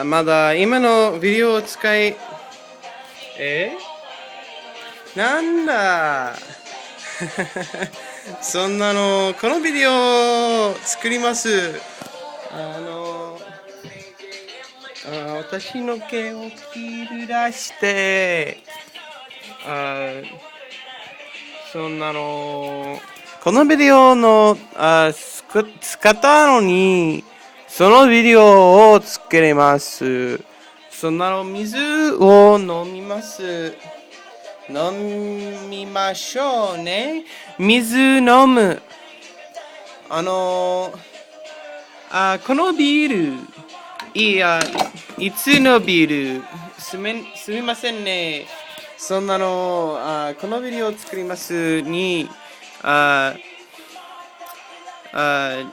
まだ今のビデオを使い、なんだそんなの、このビデオを作ります。あの、私の毛を切り出して、あそんなの、このビデオの、使ったのに、そのビデオを作ります。そんなの、水を飲みます。飲みましょうね。水飲む。このビール、いつのビール、すみませんね。そんなの、このビデオを作りますに、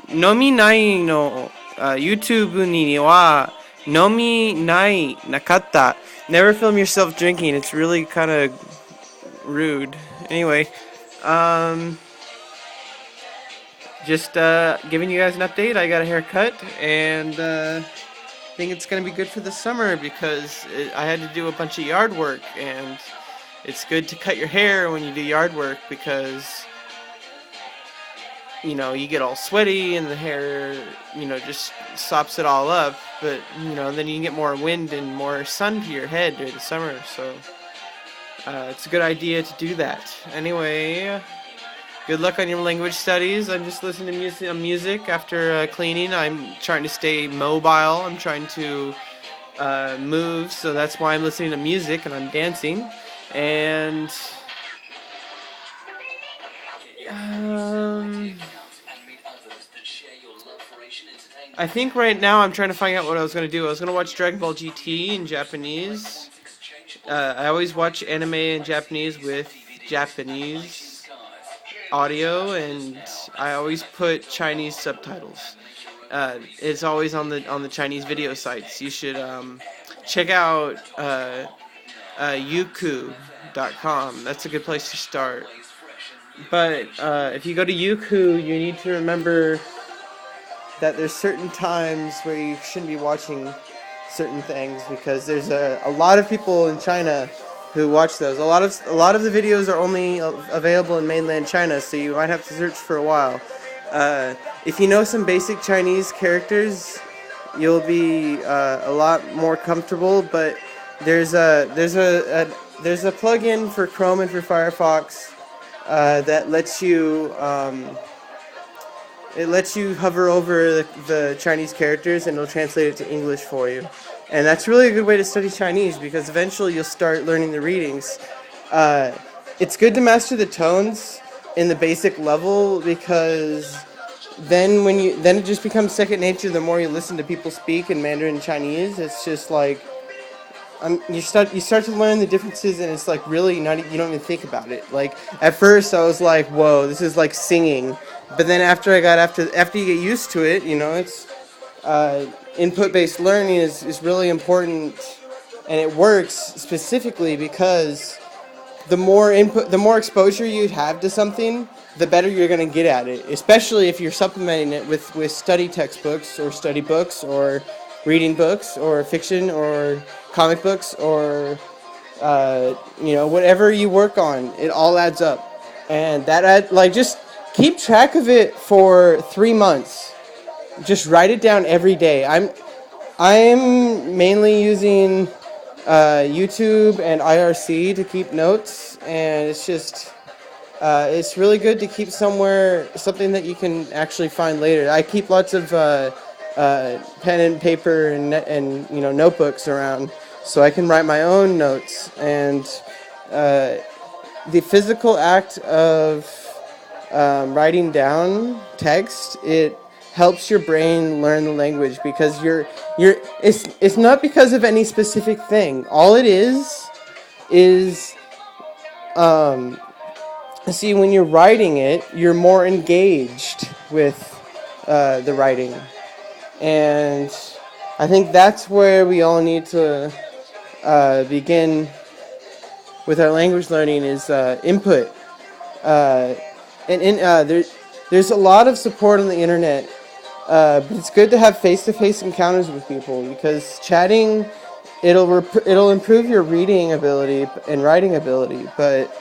飲みないの、YouTube には、飲みないなかった。Never film yourself drinking. It's really kind of rude. Anyway, just giving you guys an update. I got a haircut, and I think it's gonna be good for the summer because I had to do a bunch of yard work, and it's good to cut your hair when you do yard work because you get all sweaty and the hair just sops it all up, but then you can get more wind and more sun to your head during the summer, so it's a good idea to do that. Anyway, good luck on your language studies. I'm just listening to music after cleaning. I'm trying to stay mobile. I'm trying to move, so that's why I'm listening to music and I'm dancing. And I think right now I'm trying to find out what I was going to do. I was going to watch Dragon Ball GT in Japanese. I always watch anime in Japanese with Japanese audio, and I always put Chinese subtitles. It's always on the Chinese video sites. You should check out Youku.com. That's a good place to start. But if you go to Youku, you need to remember that there's certain times where you shouldn't be watching certain things because there's a lot of people in China who watch those. A lot of the videos are only available in mainland China, so you might have to search for a while. If you know some basic Chinese characters, you'll be a lot more comfortable. But there's a plugin for Chrome and for Firefox that lets you hover over the Chinese characters and it'll translate it to English for you. And that's really a good way to study Chinese because eventually you'll start learning the readings. It's good to master the tones in the basic level because then it just becomes second nature the more you listen to people speak in Mandarin and Chinese. It's just like you start to learn the differences, and it's like really not, you don't even think about it. Like at first I was like, whoa, this is like singing, but then after you get used to it, it's input-based learning is really important, and it works specifically because the more exposure you have to something, the better you're going to get at it, especially if you're supplementing it with study textbooks or study books or reading books or fiction or comic books or whatever you work on. It all adds up, and just keep track of it for 3 months. Just write it down every day. I'm mainly using YouTube and IRC to keep notes, and it's just it's really good to keep something that you can actually find later. I keep lots of pen and paper and notebooks around so I can write my own notes, and the physical act of writing down text, it helps your brain learn the language because it's not because of any specific thing. All it is see, when you're writing it, you're more engaged with the writing, and I think that's where we all need to begin with our language learning is input. There's a lot of support on the internet But it's good to have face-to-face encounters with people because chatting, it'll improve your reading ability and writing ability. But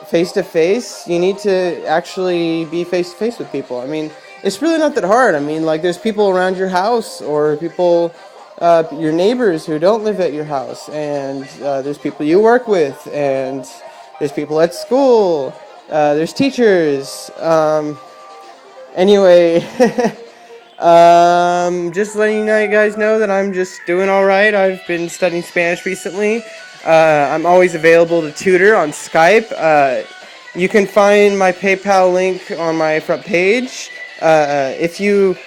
face-to-face, you need to actually be face-to-face with people. I mean, it's really not that hard. I mean, like, there's people around your house or people, your neighbors who don't live at your house, and there's people you work with, and there's people at school, there's teachers. Anyway, just letting you guys know that I'm just doing all right. I've been studying Spanish recently. I'm always available to tutor on Skype. You can find my PayPal link on my front page. If you,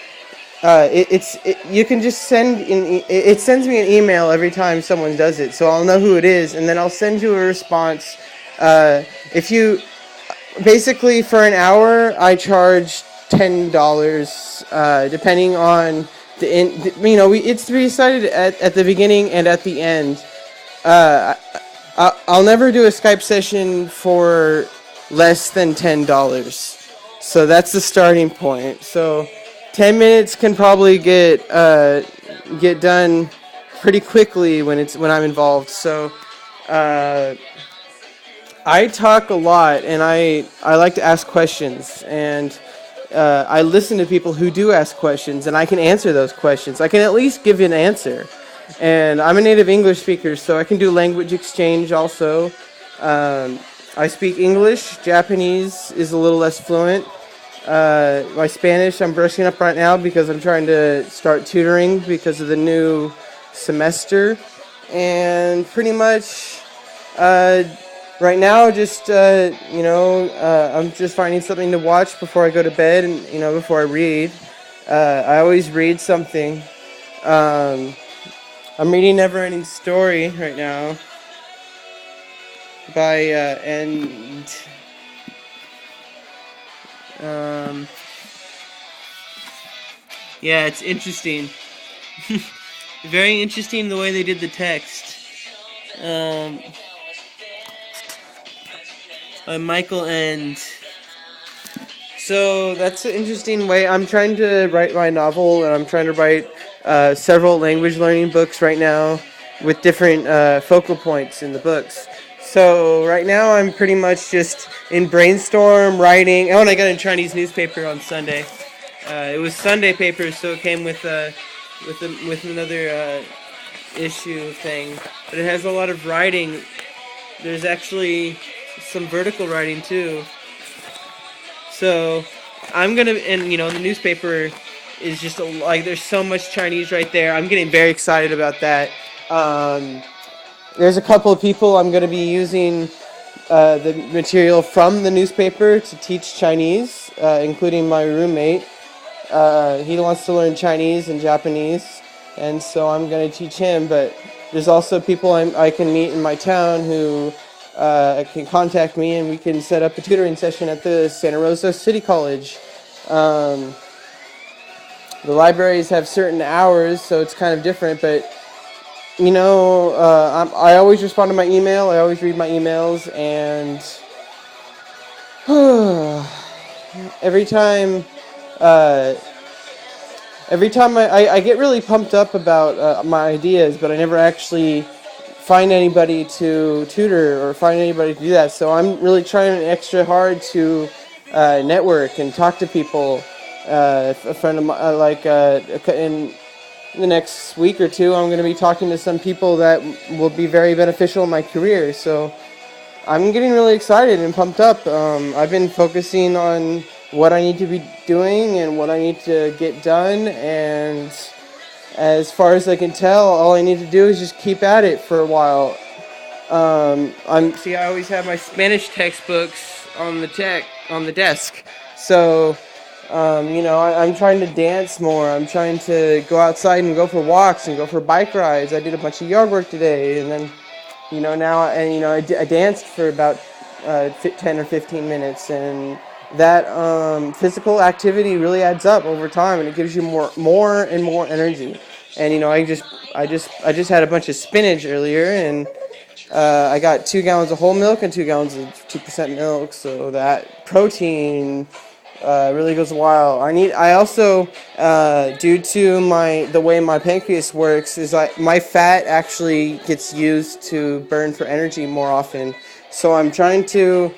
you can just send it sends me an email every time someone does it, so I'll know who it is, and then I'll send you a response. If you, basically for an hour, I charge $10, depending on it's decided at the beginning and at the end. I'll never do a Skype session for less than $10. So that's the starting point. So 10 minutes can probably get done pretty quickly when I'm involved. So I talk a lot, and I like to ask questions, and I listen to people who do ask questions, and I can answer those questions. I can at least give an answer. And I'm a native English speaker, so I can do language exchange also. I speak English. Japanese is a little less fluent. My Spanish, I'm brushing up right now because I'm trying to start tutoring because of the new semester. And pretty much right now, just, I'm just finding something to watch before I go to bed and, before I read. I always read something. I'm reading Never-Ending Story right now by, yeah, it's interesting. Very interesting the way they did the text. By Michael End. So that's an interesting way. I'm trying to write my novel, and I'm trying to write several language learning books right now with different focal points in the books. So right now I'm pretty much just in brainstorm writing. Oh, and I got a Chinese newspaper on Sunday. It was Sunday paper, so it came with another issue thing. But it has a lot of writing. There's actually some vertical writing too. So I'm gonna, and the newspaper is just there's so much Chinese right there. I'm getting very excited about that. There's a couple of people I'm gonna be using the material from the newspaper to teach Chinese, including my roommate. He wants to learn Chinese and Japanese, and so I'm gonna teach him. But there's also people I can meet in my town who can contact me, and we can set up a tutoring session at the Santa Rosa City College. The libraries have certain hours, so it's kind of different, but I always respond to my email. I always read my emails, and every time I get really pumped up about my ideas, but I never actually find anybody to tutor or find anybody to do that. So I'm really trying extra hard to network and talk to people. A friend of mine, in the next week or two, I'm going to be talking to some people that will be very beneficial in my career. So I'm getting really excited and pumped up. I've been focusing on what I need to be doing and what I need to get done, and as far as I can tell, all I need to do is just keep at it for a while. I always have my Spanish textbooks on the desk. So, I'm trying to dance more. I'm trying to go outside and go for walks and go for bike rides. I did a bunch of yard work today, and then, I danced for about 10 or 15 minutes, and that physical activity really adds up over time, and it gives you more and more energy. And I just had a bunch of spinach earlier, and I got 2 gallons of whole milk and 2 gallons of 2% milk. So that protein Really goes wild. I also, due to the way my pancreas works, is my fat actually gets used to burn for energy more often. So I'm trying to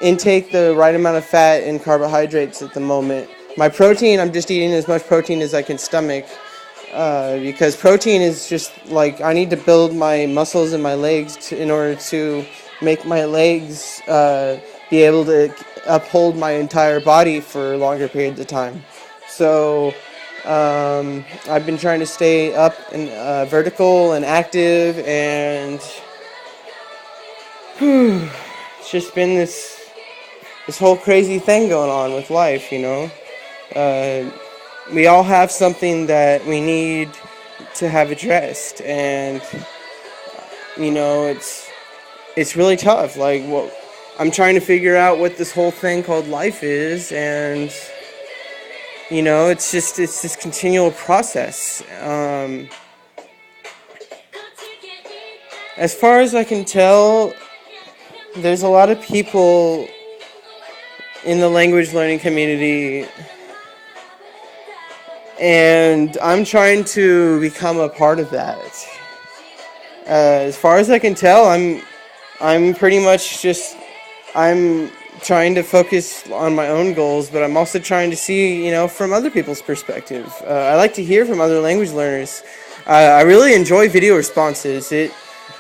intake the right amount of fat and carbohydrates at the moment. My protein, I'm just eating as much protein as I can stomach, because protein is just like I need to build my muscles in my legs in order to make my legs be able to uphold my entire body for longer periods of time. So I've been trying to stay up and vertical and active, and it's just been this whole crazy thing going on with life, you know. Uh, we all have something that we need to have addressed, and you know, it's really tough. Like, what I'm trying to figure out what this whole thing called life is, and you know, it's this continual process. As far as I can tell, there's a lot of people in the language learning community, and I'm trying to become a part of that. As far as I can tell, I'm pretty much just I'm trying to focus on my own goals, but I'm also trying to see, you know, from other people's perspective. I like to hear from other language learners. I really enjoy video responses.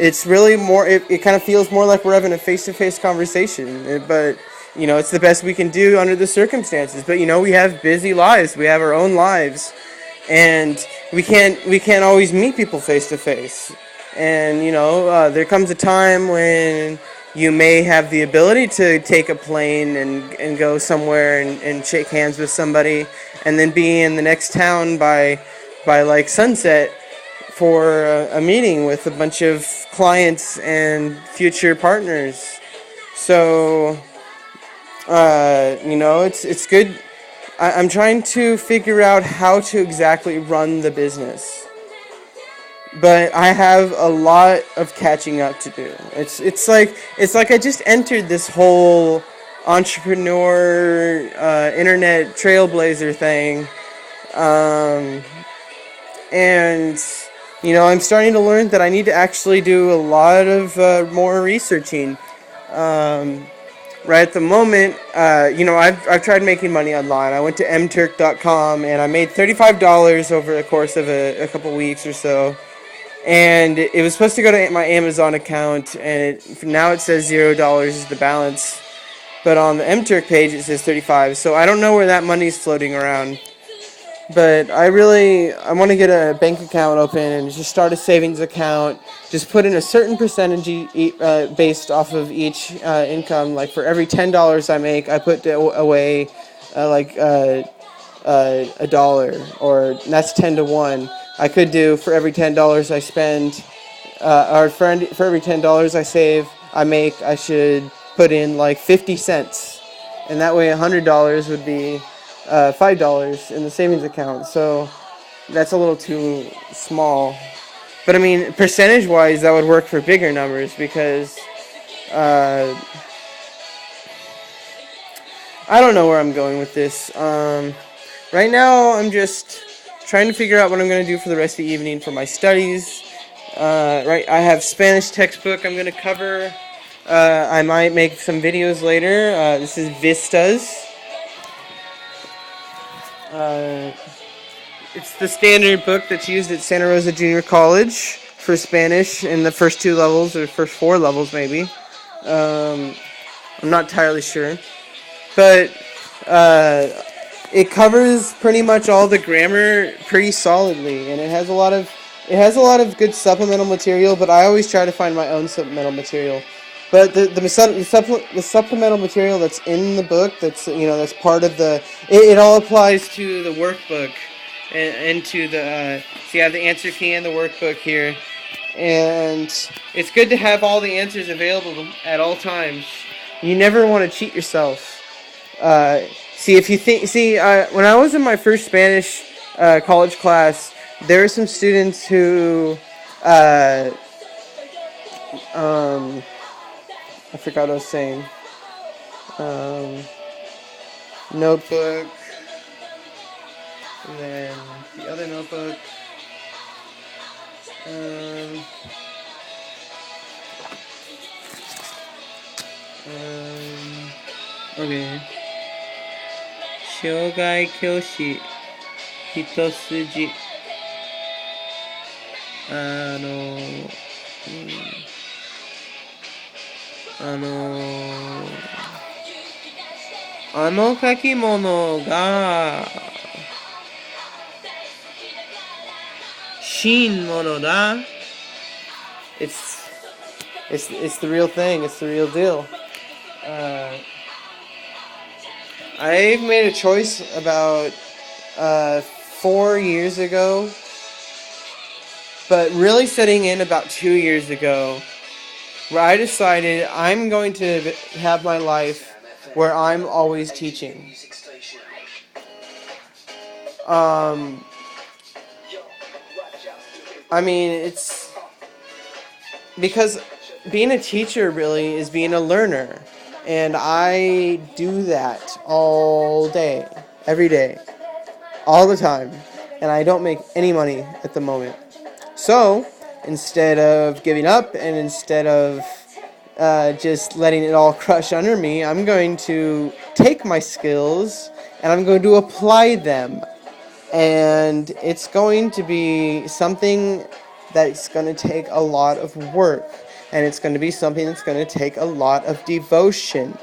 It's really more. It kind of feels more like we're having a face-to-face conversation. But you know, it's the best we can do under the circumstances. But you know, we have busy lives. We have our own lives, and we can't always meet people face to face. And you know, there comes a time when you may have the ability to take a plane and go somewhere and shake hands with somebody, and then be in the next town by like sunset for a meeting with a bunch of clients and future partners. So you know, it's good. I'm trying to figure out how to exactly run the business, but I have a lot of catching up to do. It's like I just entered this whole entrepreneur, internet trailblazer thing, and you know, I'm starting to learn that I need to actually do a lot of more researching. Right at the moment, you know, I've tried making money online. I went to mturk.com and I made $35 over the course of a couple weeks or so. And it was supposed to go to my Amazon account, and now it says $0 is the balance. But on the mturk page it says 35. So I don't know where that money's floating around. But I want to get a bank account open and just start a savings account. Just put in a certain percentage based off of each income. Like for every $10 I make, I put away a dollar, or that's 10 to 1. I could do for every $10 I spend, or for every $10 I make, I should put in like 50 cents. And that way $100 would be $5 in the savings account. So that's a little too small. But I mean, percentage-wise, that would work for bigger numbers, because I don't know where I'm going with this. Right now, I'm just trying to figure out what I'm going to do for the rest of the evening for my studies. I have Spanish textbook I'm going to cover. I might make some videos later. This is Vistas. It's the standard book that's used at Santa Rosa Junior College for Spanish in the first 2 levels, or first 4 levels maybe. I'm not entirely sure. But it covers pretty much all the grammar pretty solidly, and it has a lot of good supplemental material, but I always try to find my own supplemental material. But the supplemental material that's in the book, that's part of it all applies to the workbook and to the so you have the answer key and the workbook here, and it's good to have all the answers available at all times. You never want to cheat yourself. When I was in my first Spanish college class, there were some students who I forgot what I was saying. notebook, and then the other notebook. Um, okay. 障害教師一筋あのあの書き物が真物だ it's the real thing. It's the real deal. I've made a choice about 4 years ago, but really setting in about 2 years ago, where I decided I'm going to have my life where I'm always teaching. I mean, it's because being a teacher really is being a learner. And I do that all day, every day, all the time. And I don't make any money at the moment. So, instead of giving up and instead of just letting it all crush under me, I'm going to take my skills and I'm going to apply them. And it's going to be something that's going to take a lot of work. And it's going to be something that's going to take a lot of devotion.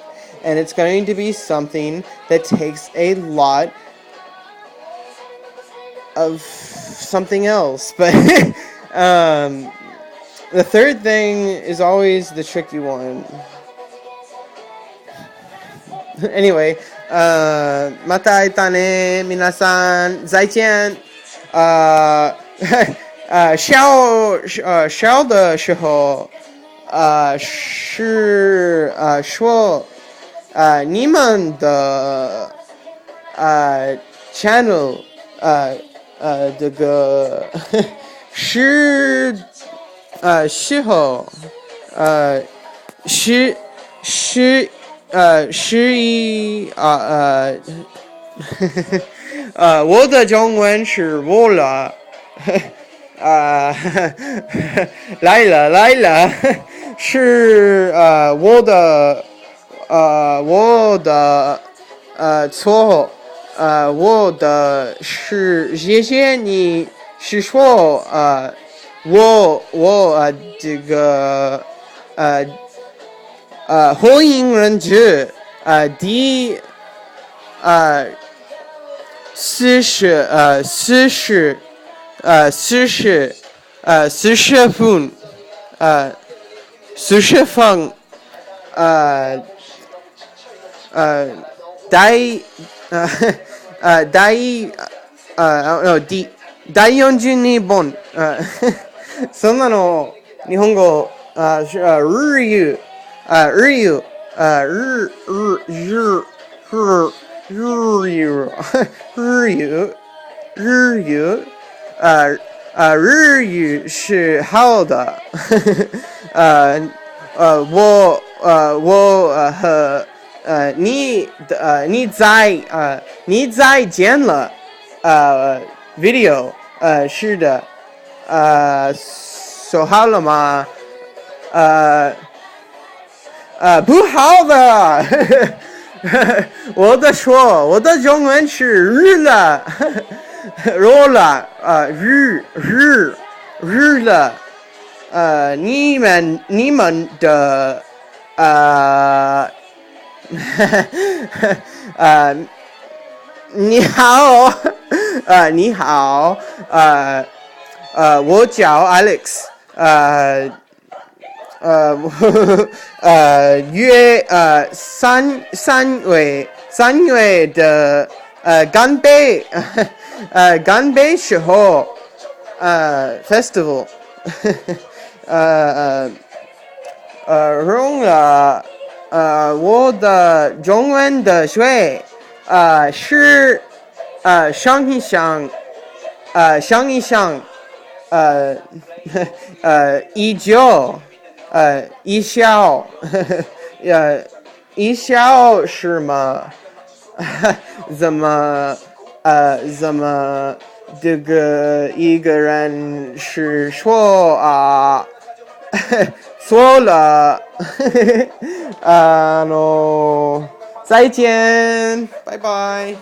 And it's going to be something that takes a lot of something else. But the third thing is always the tricky one. Anyway, また会えたね、皆さん、再见。小的时候，是说，你们的channel，这个是时候，是一我的中文是我了，来了，是我的错，我的是谢谢你是说我这个火影忍者第40分40分第42本そんなの日本語日语是好的我和你在剪了video 是的说好了吗不好的我的中文是日了你们的你好我叫 Areckx 3月的干杯时候festival 用了我的中文的水是想一想一笑是吗怎么这个一个人是说啊，说了，再见，拜拜。